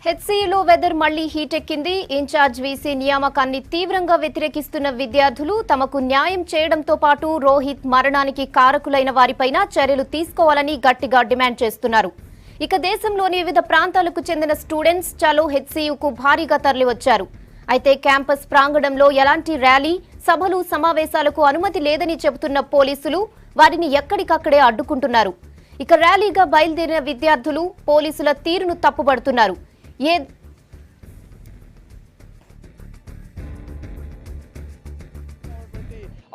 హెచ్సీయూలో weather మళ్లీ heat ఎక్కింది. Incharge VC నియామకాన్ని తీవ్రంగా వ్యతిరేకిస్తున్న విద్యార్థులు తమకు న్యాయం చేయడంతో పాటు రోహిత్ మరణానికి కారకులైన వారిపైన చర్యలు తీసుకోవాలని గట్టిగా డిమాండ్ చేస్తున్నారు. ఇక దేశంలోని వివిధ ప్రాంతాలకు చెందిన స్టూడెంట్స్ చలో హెచ్సీయూకు భారీగా తరలివచ్చారు. అయితే క్యాంపస్ ప్రాంగణంలో ఎలాంటి ర్యాలీ, సభలు, సమావేశాలకు అనుమతి లేదని చెబుతున్న పోలీసులు వారిని ఎక్కడికక్కడే అడ్డుకుంటున్నారు. ఇక ర్యాలీగా బయలుదేరిన విద్యార్థులు పోలీసుల తీరును తప్పుపడుతున్నారు.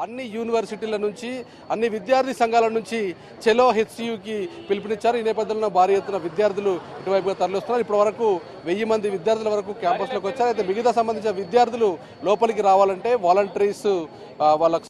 అన్ని యూనివర్సిటీల నుంచి అన్ని విద్యార్థి సంఘాల నుంచి చెలో హెచ్సీయూకి పిలుపునిచ్చారు. ఈ నేపథ్యంలో భారీ ఎత్తున విద్యార్థులు ఇటువైపుగా తరలిస్తున్నారు. ఇప్పటి వరకు 1000 మంది విద్యార్థుల వరకు క్యాంపస్లోకి వచ్చారు. అయితే మిగతా సంబంధించిన విద్యార్థులు లోపలికి రావాలంటే వాలంటీర్స్ వాళ్ళ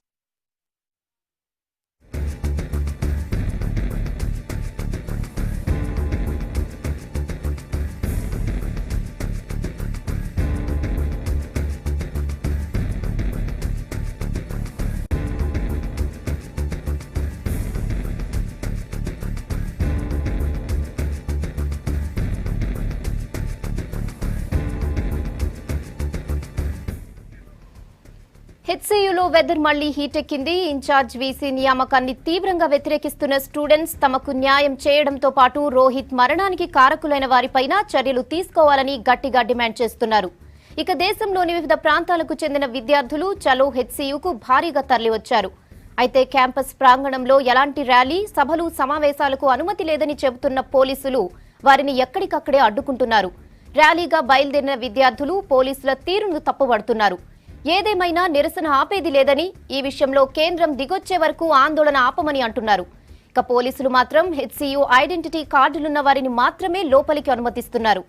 హెచ్సీయూలో వెదర్ మళ్లీ హీట్ ఎక్కింది. ఇన్ఛార్జ్ వీసీ నియామకాన్ని తీవ్రంగా వ్యతిరేకిస్తున్న స్టూడెంట్స్ తమకు న్యాయం చేయడంతో పాటు రోహిత్ మరణానికి కారకులైన వారిపైన చర్యలు తీసుకోవాలని గట్టిగా డిమాండ్ చేస్తున్నారు. ఇక దేశంలోని వివిధ ప్రాంతాలకు చెందిన విద్యార్థులు చలో హెచ్సీయూకు భారీగా తరలివచ్చారు. అయితే క్యాంపస్ ప్రాంగణంలో ఎలాంటి ర్యాలీ, సభలు, సమావేశాలకు అనుమతి లేదని చెబుతున్న పోలీసులు వారిని ఎక్కడికక్కడే అడ్డుకుంటున్నారు. ర్యాలీగా బయలుదేరిన విద్యార్థులు పోలీసుల తీరును తప్పుపడుతున్నారు. ఏదేమైనా నిరసన ఆపేది లేదని, ఈ విషయంలో కేంద్రం దిగొచ్చే వరకు ఆందోళన ఆపమని అంటున్నారు. ఇక పోలీసులు మాత్రం హెచ్సీయూ ఐడెంటిటీ కార్డులున్న వారిని మాత్రమే లోపలికి అనుమతిస్తున్నారు.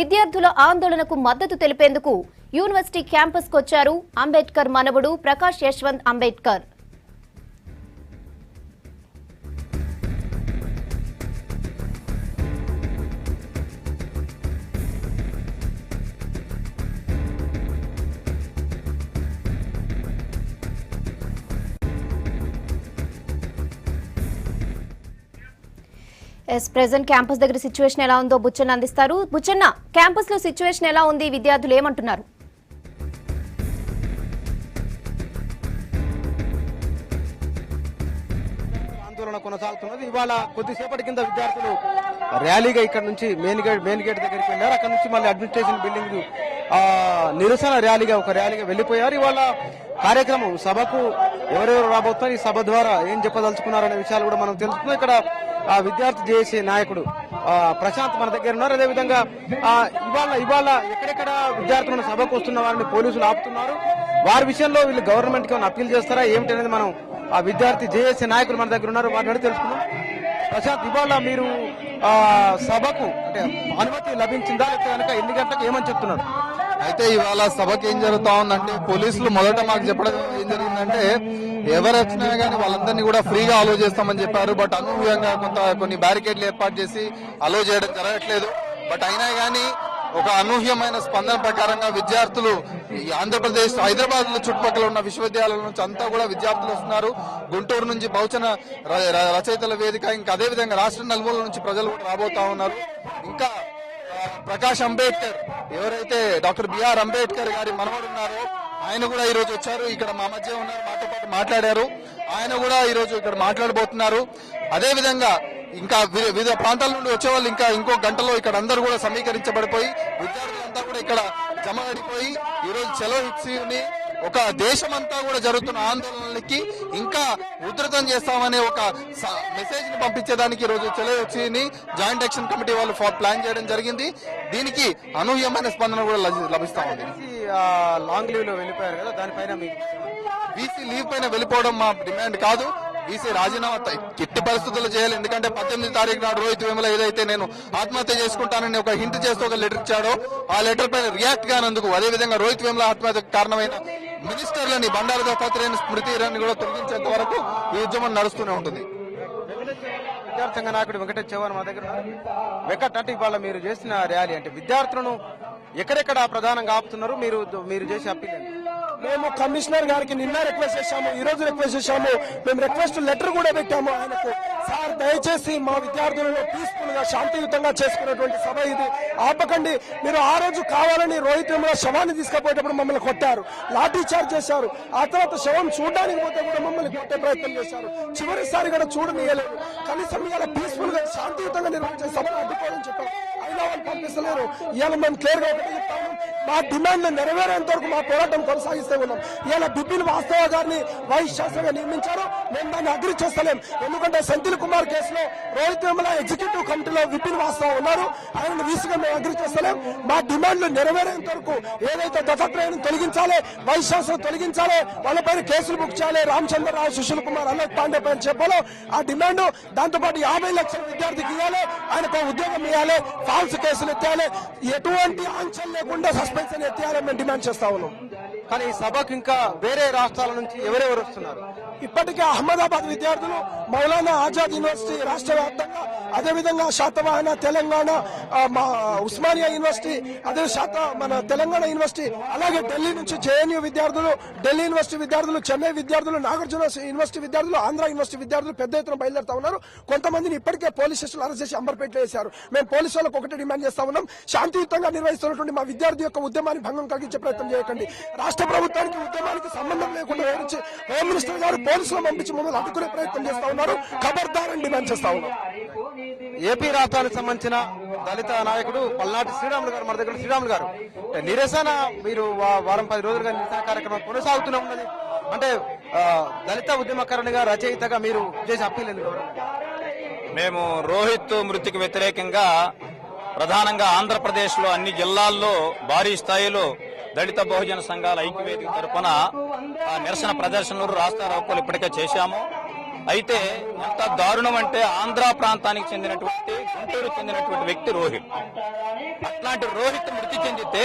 విద్యార్థుల ఆందోళనకు మద్దతు తెలిపేందుకు యూనివర్సిటీ క్యాంపస్కు వచ్చారు అంబేద్కర్ మనవడు ప్రకాష్ యశ్వంత్ అంబేద్కర్. ప్రెజెంట్ క్యాంపస్ దగ్గర సిచ్యువేషన్ ఎలా ఉందో బుచ్చన్న అందిస్తారు. బుచ్చన్న, క్యాంపస్ లో సిచ్యువేషన్ ఎలా ఉంది? విద్యార్థులు ఏమంటున్నారు? ఆందోళన కొనసాగుతున్నది. ఇవాళ కొద్దిసేపటి కింద విద్యార్థులు ర్యాలీగా ఇక్కడ నుంచి మెయిన్ గేట్ దగ్గరికి వెళ్ళారు. అక్కడ నుంచి మళ్ళీ అడ్మినిస్ట్రేషన్ బిల్డింగ్ నిరసన ర్యాలీగా వెళ్లిపోయారు. ఇవాళ కార్యక్రమం సభకు ఎవరెవరు రాబోతున్నారు, ఈ సభ ద్వారా ఏం చెప్పదలుచుకున్నారనే విషయాలు కూడా మనం తెలుసుకున్నాం. ఇక్కడ విద్యార్థి జేఏసీ నాయకుడు ప్రశాంత్ మన దగ్గర ఉన్నారు. అదేవిధంగా ఇవాళ ఎక్కడెక్కడ విద్యార్థులను సభకు వస్తున్న వారిని పోలీసులు ఆపుతున్నారు. వారి విషయంలో వీళ్ళు గవర్నమెంట్ కి అప్పీల్ చేస్తారా ఏమిటి అనేది మనం ఆ విద్యార్థి జేఏసీ నాయకులు మన దగ్గర ఉన్నారు, వారిని అడిగి తెలుసుకున్నాం. ప్రశాంత్, ఇవాళ మీరు సభకు అంటే అనుమతి లభించిందా, లేకపోతే కనుక ఎన్ని గంటలకు ఏమని చెప్తున్నారు? అయితే ఇవాళ సభకి ఏం జరుగుతా ఉందంటే పోలీసులు మొదట మాకు చెప్పడం ఏం జరిగిందంటే ఎవరు వచ్చినా గానీ వాళ్ళందరినీ కూడా ఫ్రీగా అలో చేస్తామని చెప్పారు. బట్ అనూహ్యంగా కొన్ని బ్యారికేడ్లు ఏర్పాటు చేసి అలో చేయడం జరగట్లేదు. బట్ అయినా గానీ ఒక అనూహ్యమైన స్పందన ప్రకారంగా విద్యార్థులు ఆంధ్రప్రదేశ్, హైదరాబాద్ చుట్టుపక్కల ఉన్న విశ్వవిద్యాలయాల నుంచి అంతా కూడా విద్యార్థులు వస్తున్నారు. గుంటూరు నుంచి బహుజన రచయితల వేదిక, ఇంకా అదేవిధంగా రాష్ట్ర నలుమూల నుంచి ప్రజలు కూడా రాబోతా ఉన్నారు. ఇంకా ప్రకాష్ అంబేద్కర్, ఎవరైతే డాక్టర్ బిఆర్ అంబేద్కర్ గారి మనవడు ఉన్నారో ఆయన కూడా ఈ రోజు వచ్చారు. ఇక్కడ మా మధ్య ఉన్నారు, మాతో పాటు మాట్లాడారు. ఆయన కూడా ఈ రోజు ఇక్కడ మాట్లాడబోతున్నారు. అదేవిధంగా ఇంకా వివిధ ప్రాంతాల నుండి వచ్చే వాళ్ళు ఇంకో గంటలో ఇక్కడ అందరూ కూడా సమీకరించబడిపోయి విద్యార్థులంతా కూడా ఇక్కడ జమ అడిపోయి ఈ రోజు చలో హెచ్సీయూని ఒక దేశమంతా కూడా జరుగుతున్న ఆందోళనలకి ఇంకా ఉధృతం చేస్తామనే ఒక మెసేజ్ ని పంపించేదానికి ఈ రోజు చలో హెచ్సీయూని జాయింట్ యాక్షన్ కమిటీ వాళ్ళు ప్లాన్ చేయడం జరిగింది. దీనికి అనూహ్యమైన స్పందన కూడా లభిస్తా ఉంది. లాంగ్ లీవ్ లో వెళ్ళిపోయారు కదా, దానిపైన బీసీ లీవ్ పైన వెళ్ళిపోవడం మా డిమాండ్ కాదు. బీసీ రాజీనామా ఎట్టి పరిస్థితుల్లో చేయాలి. ఎందుకంటే 18వ తారీఖు నాడు రోహిత్ వేముల ఏదైతే నేను ఆత్మహత్య చేసుకుంటానని ఒక హింట్ చేస్తూ ఒక లెటర్ ఇచ్చాడో ఆ లెటర్ పైన రియాక్ట్ కానందుకు, అదేవిధంగా రోహిత్ వేముల ఆత్మహత్యకు కారణమైన మినిస్టర్లని బండారు దత్తాత్రేయ స్మృతి ఇరానీ కూడా తొలగించేంత వరకు ఈ ఉద్యమం నడుస్తూనే ఉంటుంది. విద్యార్థి సంఘ నాయకుడు వెంకటేష్ చౌహాన్ మా దగ్గర. వెంకట్, అంటే ఇవాళ మీరు చేసిన ర్యాలీ అంటే విద్యార్థులను ఎక్కడెక్కడ ప్రధానంగా ఆపుతున్నారు? మీరు చేసే అప్పీల్ మేము కమిషనర్ గారికి నిన్న రిక్వెస్ట్ చేశాము, ఈ రోజు రిక్వెస్ట్ చేశాము. మేము రిక్వెస్ట్ లెటర్ కూడా పెట్టాము ఆయనకు. సార్ దయచేసి మా విద్యార్థులను పీస్ఫుల్ గా శాంతియుతంగా చేసుకున్నటువంటి సభ ఇది, ఆపకండి. మీరు ఆ రోజు కావాలని రోహిత్ వేముల శవాన్ని తీసుకుపోయేటప్పుడు మమ్మల్ని కొట్టారు, లాఠీ చార్జ్ చేశారు. ఆ తర్వాత శవం చూడడానికి పోతే కూడా మమ్మల్ని కొట్టే ప్రయత్నం చేశారు. చివరిసారి కూడా చూడనీయలేదు. కనీసం ఇవాళ పీస్ఫుల్ గా శాంతియుతంగా నిర్వహించే సభను అడ్డుకోవాలని చెప్పారు. అయినా వాళ్ళు పంపిస్తలేరు. ఇవాళ మేము క్లియర్ గా ఒకటి చెప్తాము, మా డిమాండ్లు నెరవేరేంత వరకు మా పోరాటం కొనసాగిస్తూ ఉన్నాం. ఇవాళ బిపిన్ వాస్తవ గారిని వైస్ ఛాన్సలర్ గా నియమించారు, మేము దాన్ని అగ్రి చేస్తలేం. ఎందుకంటే సెంథిల్ కుమార్ కేసులో రోహిత్ వేముల ఎగ్జిక్యూటివ్ కమిటీలో విపిన్ వాస్తవ ఉన్నారు, ఆయన వీసుగా మేము అగ్రి చేస్తలేం. మా డిమాండ్లు నెరవేరేంత వరకు ఏదైతే దత్తాత్రేయను తొలగించాలి, వైస్ ఛాన్సలర్ తొలగించాలి, వాళ్ళపైన కేసులు బుక్ చేయాలి, రామచంద్రరావు, సుశీల్ కుమార్, అలోక్ పాండే పైన చెప్పాలో ఆ డిమాండ్. దాంతోపాటు 50 లక్షల విద్యార్థికి ఇవ్వాలి, ఆయనకు ఉద్యోగం ఇవ్వాలి, ఫాల్స్ కేసులు ఎత్తాలి, ఎటువంటి ఆంక్షలు లేకుండా సస్పెన్షన్ ఎత్తాలని మేము డిమాండ్ చేస్తా ఉన్నాం. కానీ ఈ సభకు ఇంకా వేరే రాష్ట్రాల నుంచి ఎవరెవరు వస్తున్నారు? ఇప్పటికే అహ్మదాబాద్ విద్యార్థులు, మౌలానా ఆజాద్ యూనివర్సిటీ రాష్ట్ర వ్యాప్తంగా, అదేవిధంగా శాతవాహన తెలంగాణ, ఉస్మానియా యూనివర్సిటీ, అదే మన తెలంగాణ యూనివర్సిటీ, అలాగే ఢిల్లీ నుంచి జేఎన్యూ విద్యార్థులు, ఢిల్లీ యూనివర్సిటీ విద్యార్థులు, చెన్నై విద్యార్థులు, నాగార్జున యూనివర్సిటీ విద్యార్థులు, ఆంధ్ర యూనివర్సిటీ విద్యార్థులు పెద్ద ఎత్తున బయలుదేరుతా ఉన్నారు. కొంతమందిని ఇప్పటికే పోలీస్ స్టేషన్లు అరెస్ట్ చేసి అంబర్పేటలో వేశారు. మేము పోలీసు వాళ్ళకు ఒకటి డిమాండ్ చేస్తా ఉన్నాం, శాంతియుతంగా నిర్వహిస్తున్నటువంటి మా విద్యార్థి యొక్క ఉద్యమాన్ని భంగం కలిగించే ప్రయత్నం చేయకండి. రాష్ట్ర ప్రభుత్వానికి ఉద్యమానికి సంబంధం లేకుండా వివరించి హోమ్ మినిస్టర్ గారు పోలీసులు పంపించి మమ్మల్ని అడ్డుకునే ప్రయత్నం చేస్తా ఉన్నారు. ఖబర్దారని డిమాండ్ చేస్తా ఉన్నాం. ఏపీ రాష్ట్రానికి సంబంధించిన దళిత నాయకుడు పల్నాటి శ్రీరాములు గారు మన దగ్గర. శ్రీరాములు గారు, నిరసన మీరు వారం 10 రోజులుగా నిరసన కార్యక్రమం కొనసాగుతూనే ఉన్నది. అంటే దళిత ఉద్యమకారునిగా, రచయితగా మీరు చేసే అప్పీల్ ఎందుకు? మేము రోహిత్ మృతికి వ్యతిరేకంగా ప్రధానంగా ఆంధ్రప్రదేశ్ లో అన్ని జిల్లాల్లో భారీ స్థాయిలో దళిత బహుజన సంఘాల ఐక్యవేదిక తరఫున నిరసన ప్రదర్శనలు, రాస్తారోకోలు ఇప్పటికే చేశాము. అయితే ఎంత దారుణం అంటే ఆంధ్ర ప్రాంతానికి చెందినటువంటి, గుంటూరు చెందినటువంటి వ్యక్తి రోహిత్. అట్లాంటి రోహిత్ మృతి చెందితే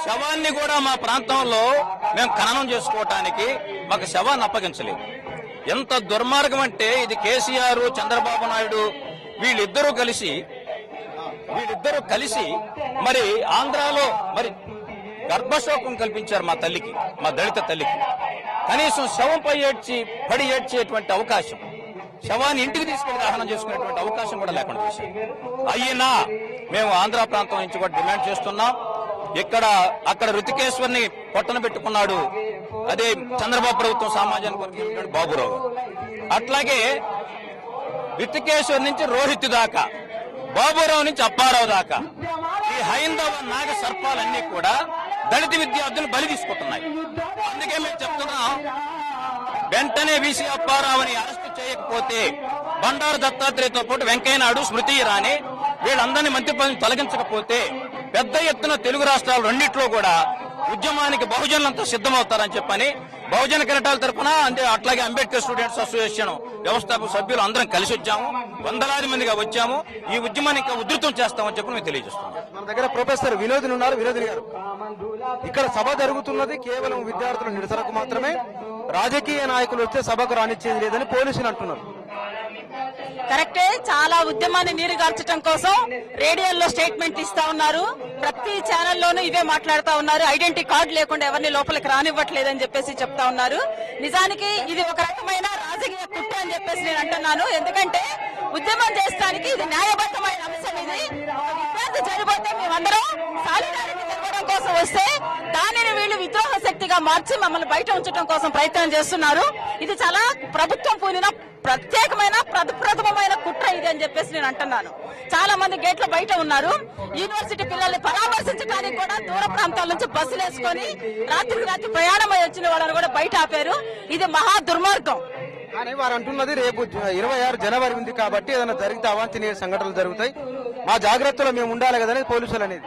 శవాన్ని కూడా మా ప్రాంతంలో మేము ఖననం చేసుకోవటానికి మాకు శవాన్ని అప్పగించలేదు. ఎంత దుర్మార్గం అంటే ఇది కేసీఆర్, చంద్రబాబు నాయుడు వీళ్ళిద్దరూ కలిసి మరి ఆంధ్రాలో మరి గర్భశోకం కల్పించారు మా తల్లికి, మా దళిత తల్లికి. కనీసం శవంపై పడి ఏడ్చేటువంటి అవకాశం, శవాన్ని ఇంటికి తీసుకెళ్లి దహనం చేసుకునేటువంటి అవకాశం కూడా లేకుండా చేశారు. అయినా మేము ఆంధ్ర ప్రాంతం నుంచి కూడా డిమాండ్ చేస్తున్నాం. అక్కడ రుతికేశ్వర్ని పొట్టన పెట్టుకున్నాడు, అదే చంద్రబాబు ప్రభుత్వం సామాజిక వర్గం బాబురావు. అట్లాగే రుతికేశ్వర్ నుంచి రోహిత్ దాకా, బాబురావు నుంచి అప్పారావు దాకా ఈ హైందవ నాగ సర్పాలన్నీ కూడా దళిత విద్యార్థులు బలి తీసుకుంటున్నాయి. అందుకే మేము చెప్తున్నాం, వెంటనే వీసీ అప్పారావుని అరెస్టు చేయకపోతే బండారు దత్తాత్రేయతో పాటు వెంకయ్యనాయుడు, స్మృతి ఇరానీ వీళ్ళందరినీ మంత్రి పదవి తొలగించకపోతే పెద్ద ఎత్తున తెలుగు రాష్ట్రాలు రెండిట్లో కూడా ఉద్యమానికి బహుజనులంతా సిద్ధమవుతారని చెప్పని బహుజన కిరటాల తరఫున, అంటే అట్లాగే అంబేద్కర్ స్టూడెంట్స్ అసోసియేషన్ వ్యవస్థాపక సభ్యులు అందరం కలిసి వచ్చాము, వందలాది మందిగా వచ్చాము. ఈ ఉద్యమాన్ని ఇంకా ఉధృతం చేస్తామని చెప్పి మేము తెలియజేస్తున్నాం. మన దగ్గర ప్రొఫెసర్ వినోదిని ఉన్నారు. వినోదిని గారు, ఇక్కడ సభ జరుగుతున్నది కేవలం విద్యార్థుల నిరసనకు మాత్రమే, రాజకీయ నాయకులు వస్తే సభకు రానిచ్చేది లేదని పోలీసులు అంటున్నారు. కరెక్టే. చాలా ఉద్యమాన్ని నీరుగార్చడం కోసం రేడియోల్లో స్టేట్మెంట్ ఇస్తా ఉన్నారు, ప్రతి ఛానల్లోనూ ఇవే మాట్లాడుతా ఉన్నారు. ఐడెంటిటీ కార్డు లేకుండా ఎవరిని లోపలికి రానివ్వట్లేదని చెప్పేసి చెప్తా ఉన్నారు. నిజానికి ఇది ఒక రకమైన రాజకీయ కుట్ర అని చెప్పేసి నేను అంటున్నాను. ఎందుకంటే ఉద్యమం చేస్తానికి ఇది న్యాయబద్ధమైన అంశం. ఇది విద్యార్థి చనిపోతే మేమందరం సాలిడారిటీ తెలపడం కోసం వస్తే దానిని వీళ్ళు విద్రోహ శక్తిగా మార్చి మమ్మల్ని బయట ఉంచడం కోసం ప్రయత్నం చేస్తున్నారు. ఇది చాలా ప్రభుత్వం పూనిన ప్రత్యేకమైన ప్రథమమైన కుట్ర ఇది అని చెప్పేసి నేను అంటున్నాను. చాలా మంది గేట్ల బయట ఉన్నారు. యూనివర్సిటీ పిల్లల్ని పరామర్శించడానికి కూడా దూర ప్రాంతాల నుంచి బస్సులు వేసుకొని రాత్రి ప్రయాణమై వచ్చిన వాళ్ళని కూడా బయట ఆపారు. ఇది మహా దుర్మార్గం. కానీ వారు అంటున్నది రేపు 26 జనవరి ఉంది కాబట్టి ఏదైనా జరిగితే అవాంఛనీయ సంఘటనలు జరుగుతాయి, మా జాగ్రత్తలో మేము ఉండాలి కదని పోలీసులు అనేది.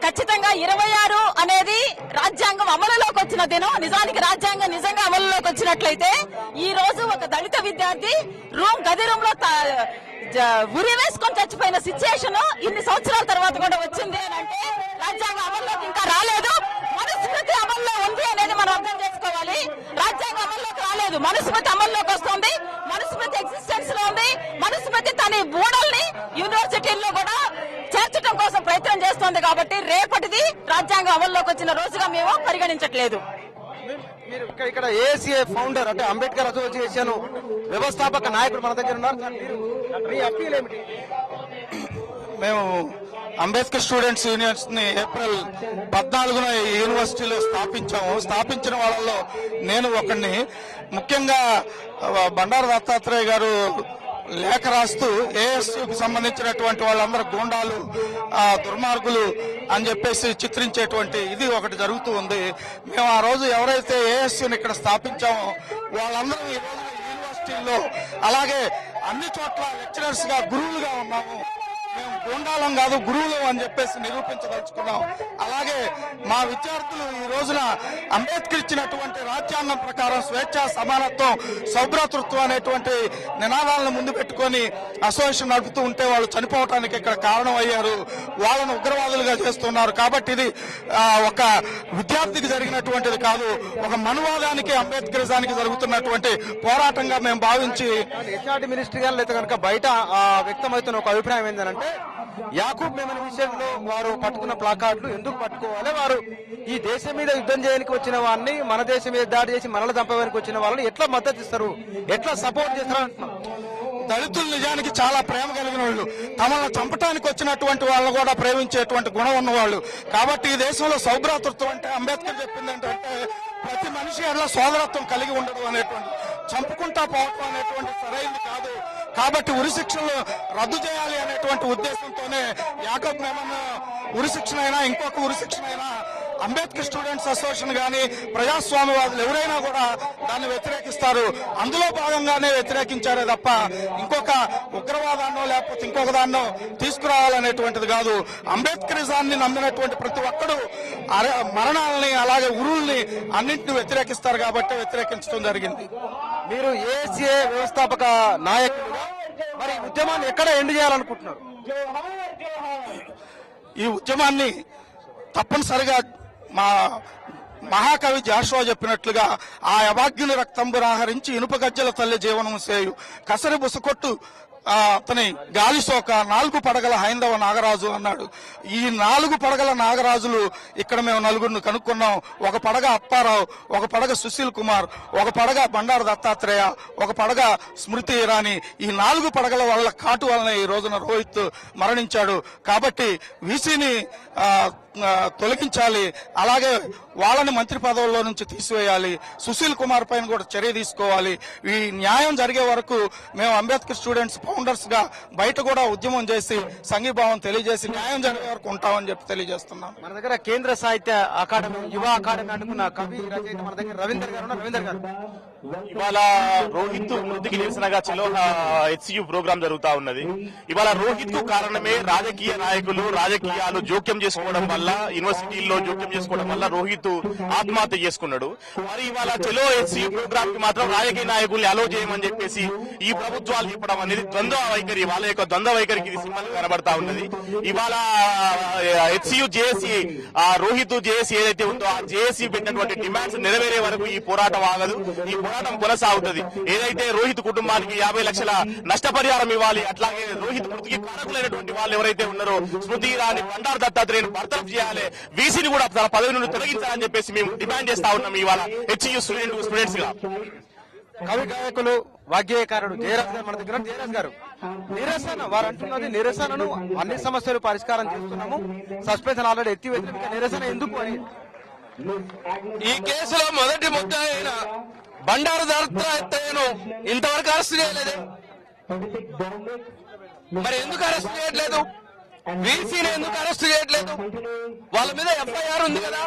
ఖచ్చితంగా 26 అనేది రాజ్యాంగం అమలులోకి వచ్చిన దినం. నిజానికి రాజ్యాంగం నిజంగా అమలులోకి వచ్చినట్లయితే ఈ రోజు ఒక దళిత విద్యార్థి గది రూమ్ లో ఉరి వేసుకొని చచ్చిపోయిన సిచ్యుయేషన్ ఇన్ని సంవత్సరాల తర్వాత కూడా వచ్చింది అని అంటే రాజ్యాంగం అమల్లోకి ఇంకా రాలేదు, మనుస్మృతి అమల్లో ఉంది అనేది మనం అర్థం చేసుకోవాలి. రాజ్యాంగం అమల్లోకి రాలేదు, మనుస్మృతి అమల్లోకి వస్తుంది. మనుస్మృతి ఎగ్జిస్టెన్స్ లో ఉంది. మనుస్మృతి తన బూడల్ని యూనివర్సిటీల్లో కూడా చేర్చడం కోసం ప్రయత్నం చేస్తోంది. కాబట్టి రేపటిది రాజ్యాంగం అమల్లోకి వచ్చిన రోజుగా మేము పరిగణించట్లేదు. మీరు ఇక్కడ ఏఎస్ఏ ఫౌండర్ అంటే అంబేద్కర్ అసోసియేషన్ వ్యవస్థాపక నాయకుడు మన దగ్గర ఉన్నారు సార్. మీరు మీ అప్పీల్ ఏమిటి? మేము అంబేద్కర్ స్టూడెంట్స్ యూనియన్స్ ని ఏప్రిల్ 14న ఈ యూనివర్సిటీలో స్థాపించిన వాళ్ళలో నేను ఒకడిని. ముఖ్యంగా బండారు దత్తాత్రేయ గారు లేఖ రాస్తూ ఏఎస్యూకి సంబంధించినటువంటి వాళ్ళందరూ గూండాలు, దుర్మార్గులు అని చెప్పేసి చిత్రించేటువంటి ఇది ఒకటి జరుగుతూ ఉంది. మేము ఆ రోజు ఎవరైతే ఏఎస్యూని ఇక్కడ స్థాపించామో వాళ్ళందరూ ఈ రోజు యూనివర్సిటీల్లో అలాగే అన్ని చోట్ల లెక్చరర్స్ గా గురువులుగా ఉన్నాము. మేము గూండాలం కాదు, గురువులు అని చెప్పేసి నిరూపించదలుచుకున్నాం. అలాగే మా విద్యార్థులు ఈ రోజున అంబేద్కర్ ఇచ్చినటువంటి రాజ్యాంగం ప్రకారం స్వేచ్ఛ, సమానత్వం, సౌభ్రాతృత్వం అనేటువంటి నినాదాలను ముందు పెట్టుకొని అసోసియేషన్ నడుపుతూ ఉంటే వాళ్ళు చనిపోవటానికి ఇక్కడ కారణం అయ్యారు. వాళ్ళను ఉగ్రవాదులుగా చేస్తున్నారు. కాబట్టి ఇది ఒక విద్యార్థికి జరిగినటువంటిది కాదు, ఒక మనువాదానికి, అంబేద్కరిజానికి జరుగుతున్నటువంటి పోరాటంగా మేము భావించి హెచ్ఆర్డి మినిస్టర్ గారు అయితే కనుక బయట వ్యక్తమవుతున్న ఒక అభిప్రాయం ఏంటంటే యాకూబ్ మెమన్ విషయంలో వారు పట్టుకున్న ప్లాకార్డులు ఎందుకు పట్టుకోవాలి, వారు ఈ దేశం మీద యుద్ధం చేయడానికి వచ్చిన వారిని, మన దేశం మీద దాడి చేసి మనల్ని చంపడానికి వచ్చిన వాళ్ళని ఎట్లా మద్దతు ఇస్తారు, ఎట్లా సపోర్ట్ చేస్తారు అంటున్నాం. దళితులు నిజానికి చాలా ప్రేమ కలిగిన వాళ్ళు, తమను చంపడానికి వచ్చినటువంటి వాళ్ళు కూడా ప్రేమించేటువంటి గుణం ఉన్నవాళ్ళు. కాబట్టి ఈ దేశంలో సౌభ్రాతృత్వం అంటే అంబేద్కర్ చెప్పింది ఏంటంటే ప్రతి మనిషి అట్లా సోదరత్వం కలిగి ఉండడం అనేటువంటి, చంపుకుంటా పోవటం అనేటువంటి సరైనది కాదు. కాబట్టి ఉరిశిక్షలు రద్దు చేయాలి అనేటువంటి ఉద్దేశంతోనే యాకూబ్ మెమన్ ఉరిశిక్షణ అయినా ఇంకొక ఉరిశిక్షణ అయినా అంబేద్కర్ స్టూడెంట్స్ అసోసియేషన్ గాని ప్రజాస్వామ్యవాదులు ఎవరైనా కూడా దాన్ని వ్యతిరేకిస్తారు. అందులో భాగంగానే వ్యతిరేకించారే తప్ప ఇంకొక ఉగ్రవాదాన్నో లేకపోతే ఇంకొక దాన్నో తీసుకురావాలనేటువంటిది కాదు. అంబేద్కరిజాన్ని నమ్మినటువంటి ప్రతి ఒక్కడు మరణాలని అలాగే ఉరుల్ని అన్నింటినీ వ్యతిరేకిస్తారు కాబట్టి వ్యతిరేకించడం జరిగింది. మీరు ఏఎస్ఏ వ్యవస్థాపక నాయకులుగా మరి ఉద్యమాన్ని ఎక్కడ ఎండ్ చేయాలనుకుంటున్నారు? ఈ ఉద్యమాన్ని తప్పనిసరిగా మా మహాకవి జాషువా చెప్పినట్లుగా ఆ అభాగ్యుని రక్తంబురాహరించి ఇనుప గజ్జల తల్లి జీవనం చేయు కసరి బుసకొట్టు అతని గాలిసోక 4 పడగల హైందవ నాగరాజు అన్నాడు. ఈ 4 పడగల నాగరాజులు ఇక్కడ మేము నలుగురిని కనుక్కున్నాం. ఒక పడగ అప్పారావు, ఒక పడగ సుశీల్ కుమార్, ఒక పడగ బండారు దత్తాత్రేయ, ఒక పడగ స్మృతి ఇరానీ. ఈ 4 పడగల వాళ్ళ కాటు వలన ఈ రోజున రోహిత్ మరణించాడు. కాబట్టి వీసీని తొలగించాలి, అలాగే వాళ్ళని మంత్రి పదవుల్లో నుంచి తీసివేయాలి. సుశీల్ కుమార్ పైన కూడా చర్య తీసుకోవాలి. ఈ న్యాయం జరిగే వరకు మేము అంబేద్కర్ స్టూడెంట్స్ ఫౌండర్స్ గా బయట కూడా ఉద్యమం చేసి సంఘీభావం తెలియజేసి న్యాయం జరిగే వరకు ఉంటామని చెప్పి తెలియజేస్తున్నాం. మన దగ్గర కేంద్ర సాహిత్య అకాడమీ, యువ అకాడమీ అనుకున్న కవి రచయిత మన దగ్గర రవీందర్ గారు ఉన్నారు. రవీందర్ గారు, ఇవాళ రోహిత్ మృతికి నిరసనగా చలో హెచ్సియు ప్రోగ్రాం జరుగుతా ఉన్నది. ఇవాళ రోహిత్ కు కారణమే రాజకీయ నాయకులు రాజకీయాలు జోక్యం చేసుకోవడం వల్ల, యూనివర్సిటీల్లో జోక్యం చేసుకోవడం వల్ల రోహిత్ ఆత్మహత్య చేసుకున్నాడు. మరి ఇవాళ చలో హెచ్సియు ప్రోగ్రామ్ కి మాత్రం రాజకీయ నాయకుల్ని అలో చేయమని చెప్పేసి ఈ ప్రభుత్వాలు చెప్పడం అనేది ద్వంద్వ వైఖరి, వాళ్ళ యొక్క ద్వంద్వ వైఖరికి ఇది సింబల్ కనబడతా ఉన్నది. ఇవాళ హెచ్సియు జేఏసీ, రోహిత్ జేఏసీ ఏదైతే ఉందో ఆ జేఏసీ పెట్టినటువంటి డిమాండ్స్ నెరవేరే వరకు ఈ పోరాటం ఆగదు, ఈ పోరాటం కొనసాగుతుంది. ఏదైతే రోహిత్ కుటుంబానికి 50 లక్షల నష్టపరిహారం ఇవ్వాలి, అట్లాగే రోహిత్ మృతికి కారకులైనటువంటి వాళ్ళు ఎవరైతే ఉన్నారో స్మృతి ఇరానీ, బండారు దత్తాత్రేయను బర్తరఫ్ చేయాలి, వీసీని కూడా తన పదవి నుండి తొలగించాలని చెప్పేసి మేము డిమాండ్ చేస్తా ఉన్నాం ఇవాళ హెచ్సియు స్టూడెంట్స్ గా. కవి గాయకులు వాగ్గేయకారుడు జయరాజ్ గారు మన దగ్గర. జయరాజ్ గారు, నిరసన వారు అంటున్నది నిరసనను అన్ని సమస్యలు పరిష్కారం చేస్తున్నాము, సస్పెన్షన్ ఆల్రెడీ ఎత్తివేసిన నిరసన ఎందుకు అని. ఈ కేసులో మొదటి ముద్దాయి అయిన బండారు దత్తాత్రేయను ఇంతవరకు అరెస్ట్ చేయలేదు. మరి ఎందుకు అరెస్ట్ చేయట్లేదు? వీసీని ఎందుకు అరెస్ట్ చేయట్లేదు? వాళ్ళ మీద ఎఫ్ఐఆర్ ఉంది కదా.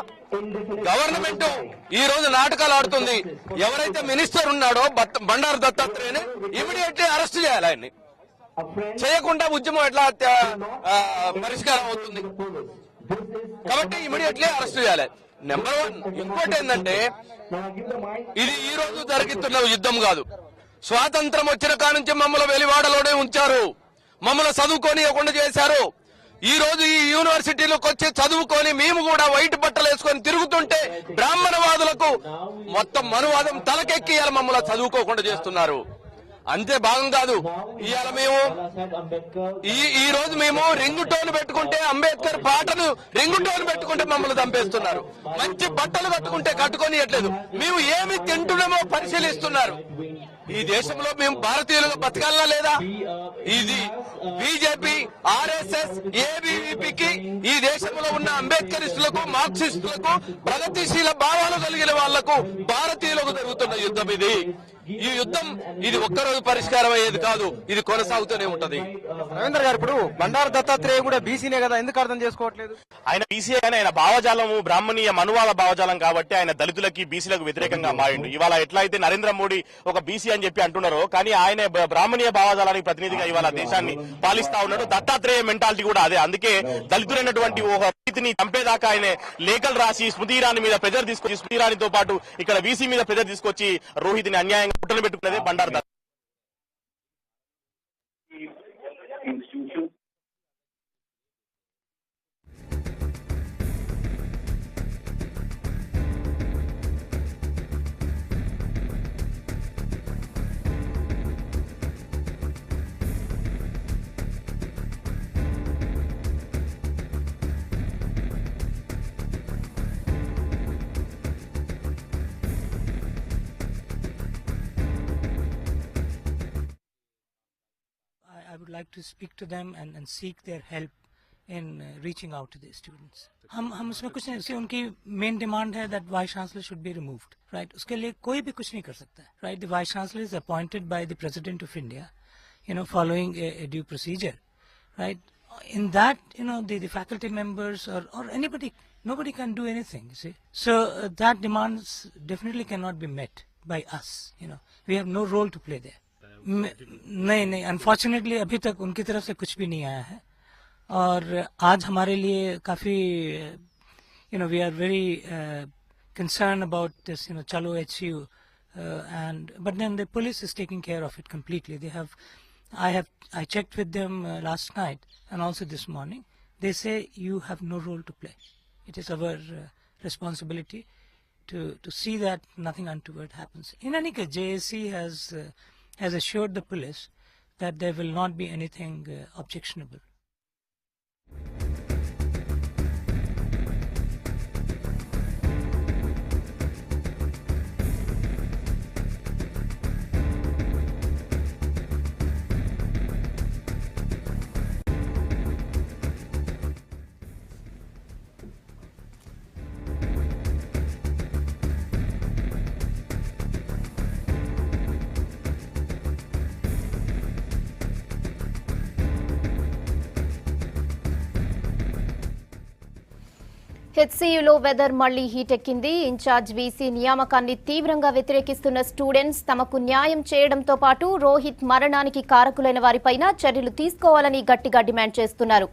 గవర్నమెంట్ ఈ రోజు నాటకాలు ఆడుతుంది. ఎవరైతే మినిస్టర్ ఉన్నాడో బండారు దత్తాత్రేయని ఇమీడియట్లీ అరెస్ట్ చేయాలి. ఆయన్ని చేయకుండా ఉద్యమం ఎట్లా పరిష్కారం అవుతుంది? కాబట్టి ఇమీడియట్లీ అరెస్ట్ చేయాలి. నెంబర్ 1. ఇంకోటి ఏంటంటే ఇది ఈ రోజు జరుగుతున్న యుద్ధం కాదు. స్వాతంత్రం వచ్చిన కానుంచి మమ్మల్ని వెలివాడలోనే ఉంచారు, మమ్మల్ని చదువుకొని ఇవ్వకుండా చేశారు. ఈ రోజు ఈ యూనివర్సిటీలోకి వచ్చి చదువుకొని మేము కూడా వైట్ బట్టలు వేసుకొని తిరుగుతుంటే బ్రాహ్మణవాదులకు మొత్తం మనువాదం తలకెక్కి మమ్మల్ని చదువుకోకుండా చేస్తున్నారు. అంతే భాగం కాదు. ఇవాళ మేము ఈ రోజు మేము రింగు టోన్ పెట్టుకుంటే అంబేద్కర్ పాటను రింగు టోన్ పెట్టుకుంటే మమ్మల్ని చంపేస్తున్నారు. మంచి బట్టలు కట్టుకుంటే కట్టుకోనియట్లేదు. మేము ఏమి తింటున్నామో పరిశీలిస్తున్నారు. ఈ దేశంలో మేము భారతీయులుగా బతకాలనా లేదా? ఇది బీజేపీ, ఆర్ఎస్ఎస్, ఏబీవీపీకి ఈ దేశంలో ఉన్న అంబేద్కరిస్టులకు, మార్క్సిస్టులకు, ప్రగతిశీల భావాలు కలిగిన వాళ్లకు భారతీయులకు జరుగుతున్న యుద్ధం ఇది. ఈ యుద్ధం ఇది ఒక్కరోజు పరిష్కారం అయ్యేది కాదు. ఇది కొనసాగుతూనే ఉంటది. రవీంద్ర గారు, ఇప్పుడు బండారు దత్తాత్రేయ కూడా బీసీనే కదా, ఎందుకు అర్థం చేసుకోవట్లేదు? ఆయన బీసీ అని ఆయన భావజాలము బ్రాహ్మణీయ మనువాద భావజాలం కాబట్టి ఆయన దళితులకి బీసీలకు వ్యతిరేకంగా మారిండు. ఇవాళ ఎట్లా అయితే నరేంద్ర మోడీ ఒక బీసీ అని చెప్పి అంటున్నారో, కానీ ఆయన బ్రాహ్మణీయ భావజాలానికి ప్రతినిధిగా ఇవాళ దేశాన్ని పాలిస్తా ఉన్నాడు. దత్తాత్రేయ మెంటాలిటీ కూడా అదే. అందుకే దళితులైనటువంటి ఒక రైతుని చంపేదాకా ఆయన లేఖలు రాసి స్మృతి ఇరానీ మీద ప్రెజర్ తీసుకొచ్చి, స్మృతి ఇరానీతో పాటు ఇక్కడ బీసీ మీద ప్రెజర్ తీసుకొచ్చి రోహిత్ని అన్యాయంగా పుట్టలు పెట్టుకున్నదే Bandaru Dattatreya. I would like to speak to them and seek their help in reaching out to the students. हम उसमें कुछ नहीं, उनकी मेन डिमांड है that vice chancellor should be removed, right? उसके लिए कोई भी कुछ नहीं कर सकता है, right? The vice chancellor is appointed by the president of India, following a due procedure, right? In that, the faculty members or anybody, nobody can do anything, you see. So that demands definitely cannot be met by us, we have no role to play there. नहीं, unfortunately अभी तक उनकी तरफ से कुछ भी नहीं आया है. और आज हमारे लिए काफी we are very concern about this चलो HCU and but then the police is taking care of it completely. I checked with them last night and also this morning. They say you have no role to play. It is our responsibility to see that nothing untoward happens. In any case, JSC has assured the police that there will not be anything objectionable. హెచ్సియులో weather మళ్లీ heat ఎక్కింది. Incharge VC నియామకాన్ని తీవ్రంగా వ్యతిరేకిస్తున్న students తమకు న్యాయం చేయడంతో పాటు రోహిత్ మరణానికి కారకులైన వారిపైన చర్యలు తీసుకోవాలని గట్టిగా డిమాండ్ చేస్తున్నారు.